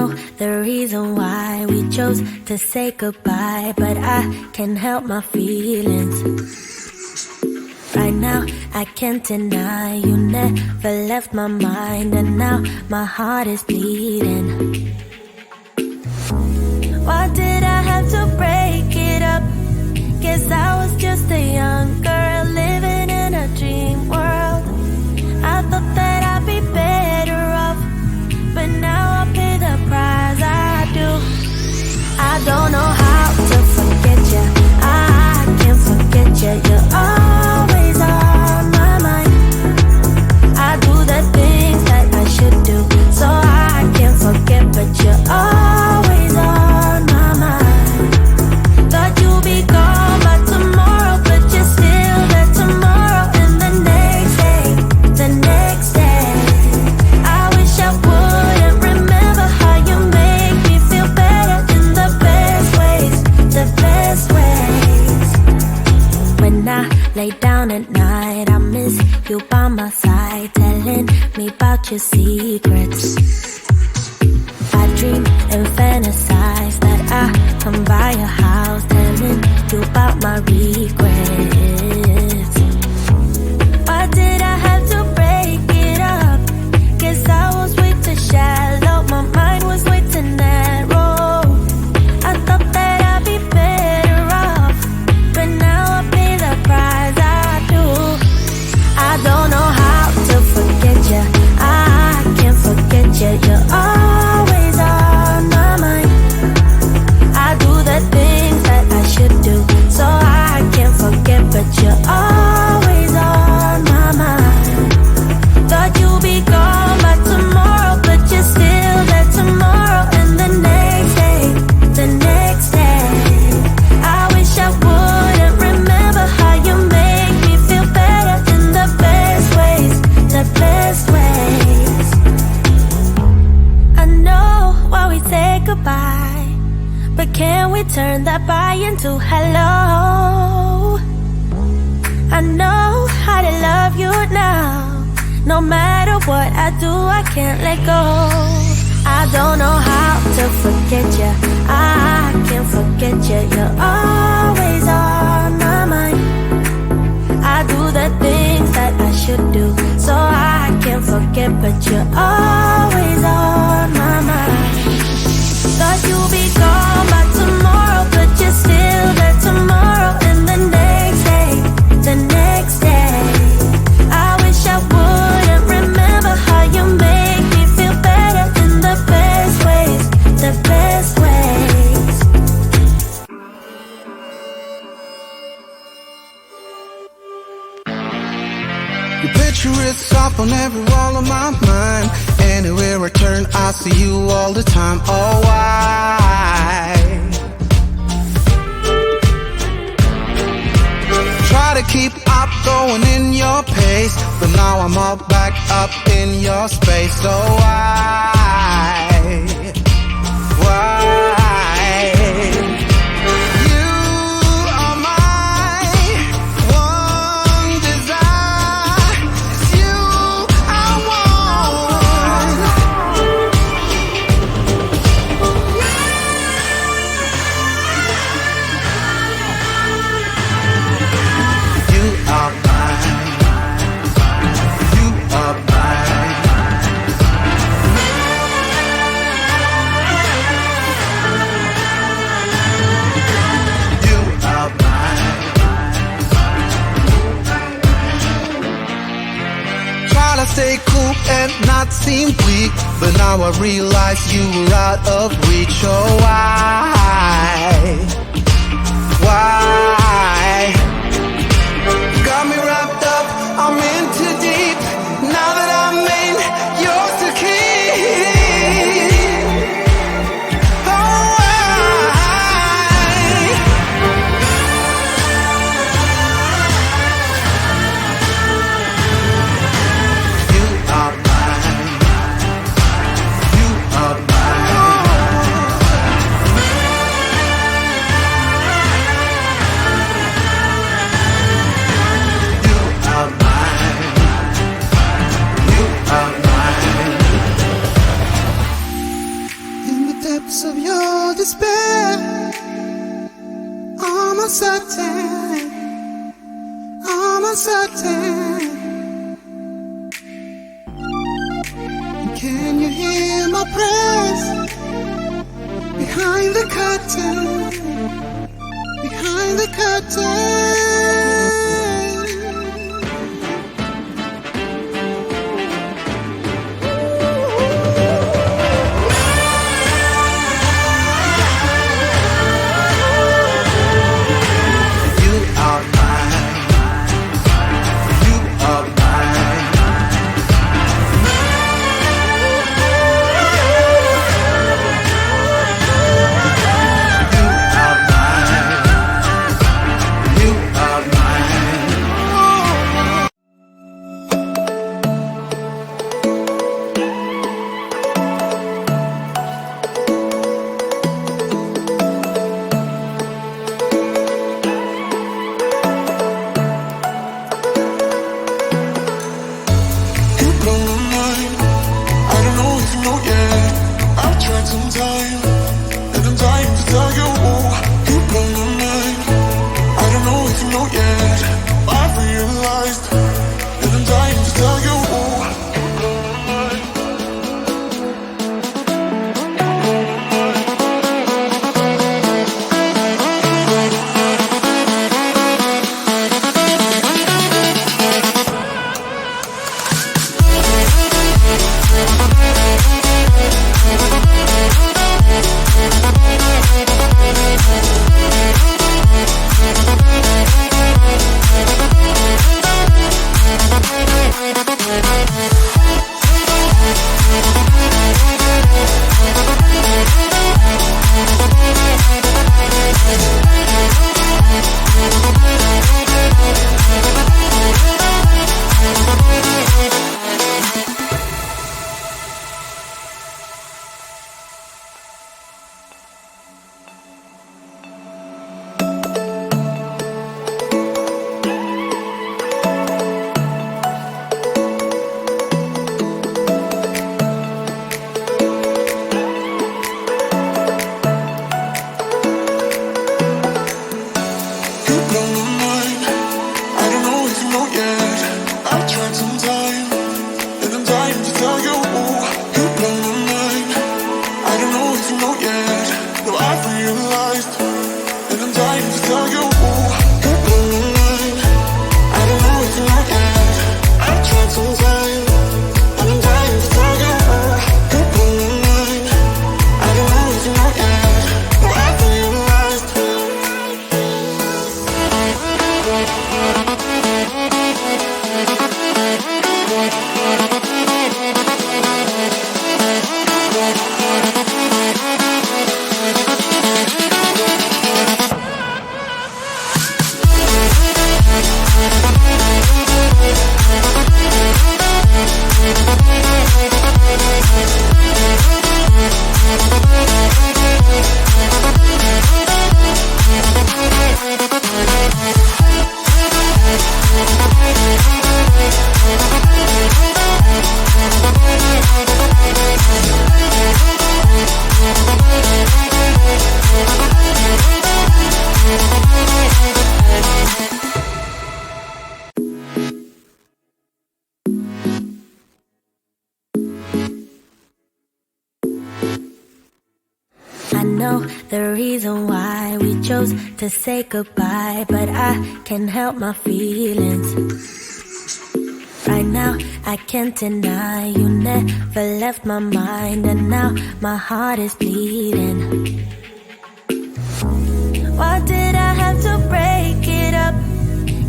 know the reason why we chose to say goodbye, but I can't help my feelings. Right now, I can't deny you never left my mind, and now my heart is bleeding. Why did I have to break it up? Guess I was just a young girl living in a dream world. I thought that I'd be better off, but now I pay the price I do. I don't know how to forget you. I can't forget you. You're always on my mind. I do the things that I should do, so I can't forget, but you're always on my mind. Thought you'd be gone by tomorrow, but you're still there tomorrow, and the next day, the next day. I wish I wouldn't remember how you make me feel better in the best ways, the best ways. When I lay down at night, I miss you by my side, telling me about your secrets. I dream and fantasize that I come by your house, telling you about my regrets. Why did I have to break it up? Guess I was way too shallow, my mind was way too narrow. I thought that I'd be better off, but now I pay the price I do. I don't know how to forget you. I can't forget you. You're always on my mind. I do the things that I should do, so I can't forget, but you're always on my mind. Thought you'd be gone by tomorrow, but you're still there tomorrow, and the next day, the next day. I wish I wouldn't remember how you make me feel better in the best ways, the best ways. I know why we say goodbye, but can we turn that bye into hello? I know how to love you now. No matter what I do, I can't let go. I don't know how to forget you. I can't forget you. You're always on my mind. I do the things that I should do, so I can't forget, but you're always on my mind. Thought you'd be gone by tomorrow, but you're still there tomorrow, and the next day, the next day. I wish I wouldn't remember how you make me feel better in the best ways, the best ways. Your picture is up on every wall of my mind. Anywhere I turn, I see you all the time. Oh, why? Try to keep up, going in your pace, but now I'm all back up in your space. So why? Why? You are my one desire. It's you I want. You are mine. You are mine. You are mine. Try to stay cool and not seem weak, but now I realize you were out of reach. Oh, why? Why? Got me wrapped up, I'm in too deep. Now that I'm in, yours to keep. Oh, why? You are mine. You are mine. uncertain. Can you hear my prayers behind the curtain? Behind the curtain. The reason why we chose to say goodbye, but I can't help my feelings. Right now, I can't deny you never left my mind, and now my heart is bleeding. Why did I have to break it up?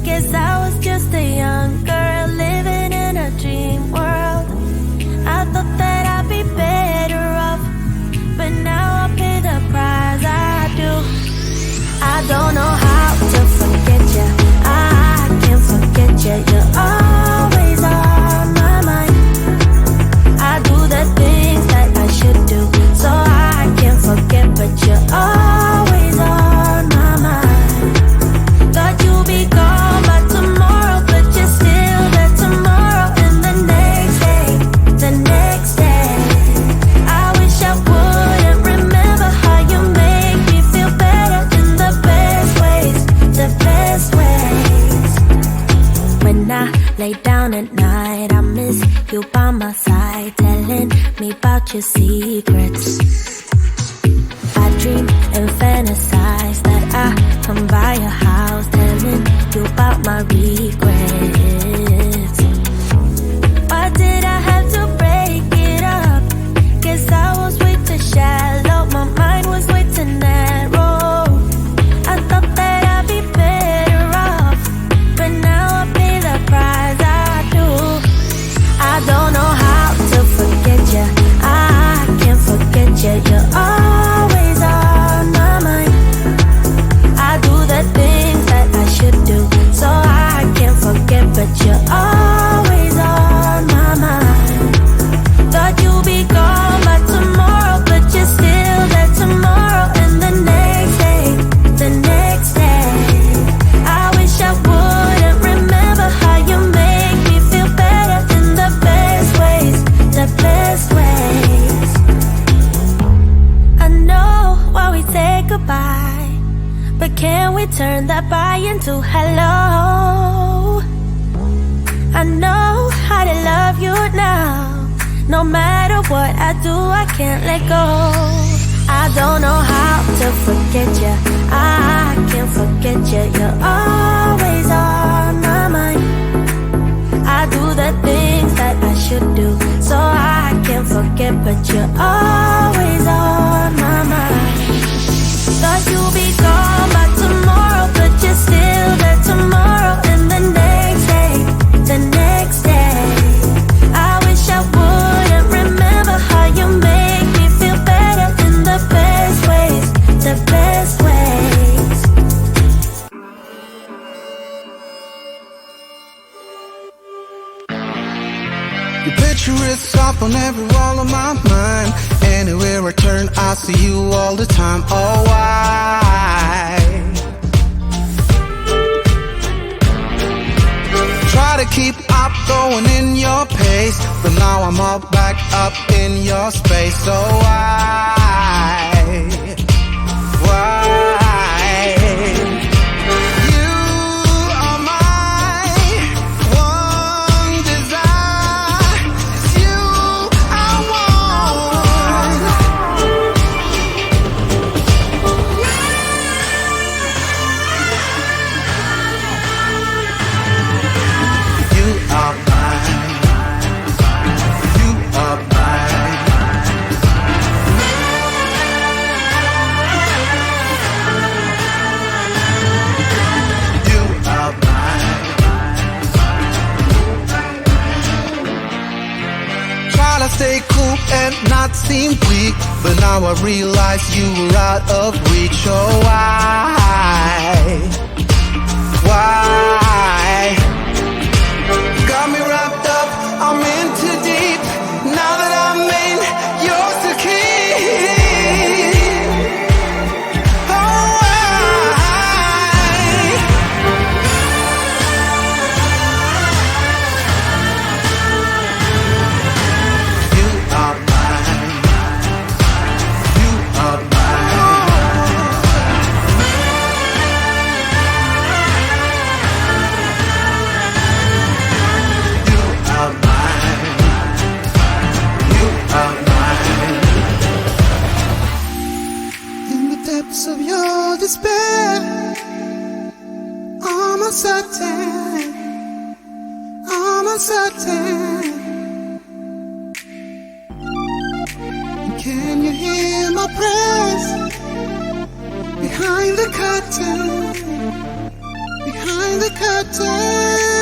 Guess I was just a young girl living in a dream world. I thought that I'd be better off, but now I pay the price. I don't know how to forget you. I can't forget you. You're always on my mind. I do the things that I should do, so I can't forget, but you're always on my mind. Thought you'd be gone by tomorrow, but you're still there tomorrow and the next day, the next day. I wish I wouldn't remember how you make me feel better in the best ways, the best ways. When I lay down at night, I miss you by my side, telling me about your secrets. I dream and fantasize that I come by your house, telling you about my regrets. Why did I have to break it up? Guess I was way too shallow, my mind was way too narrow. I thought that I'd be better off, but now I pay the price. I do. I don't know how to forget you. I can't forget you. You're always on my mind. I do the things that I should do, so I can't forget, but you're always on my mind. Thought you'd be gone by tomorrow, but you're still there tomorrow, and the next day, the next day. I wish I wouldn't remember how you make me feel better in the best ways, the best ways. I know why we say goodbye, but can we turn that bye into hello? I know how to love you now. No matter what I do, I can't let go. I don't know how to forget you. I can't forget you. You're always on my mind. I do the things that I should do, so I can't forget, but you're always on my mind. Thought you'd be gone by tomorrow, but you're still there tomorrow, and the next day, the next day. I wish I wouldn't remember how you make me feel better in the best ways, the best ways. Your picture is up on every wall of my mind. Anywhere I turn, I see you all the time. Oh, why? Try to keep up, going in your pace, but now I'm all back up in your space. So why? You are my one desire. It's you I want. You are mine. You are mine. You are mine. Try to stay cool and not seem weak, but now I realize you were out of reach. Oh, why? Why? Got me wrapped up, I'm in too deep. Now that I'm in, yours to keep. Oh, why? You are mine. You are mine. You are mine. You are mine. In the depths of your despair, I'm uncertain. I'm uncertain. Can you hear my prayers behind the curtain? Behind the curtain.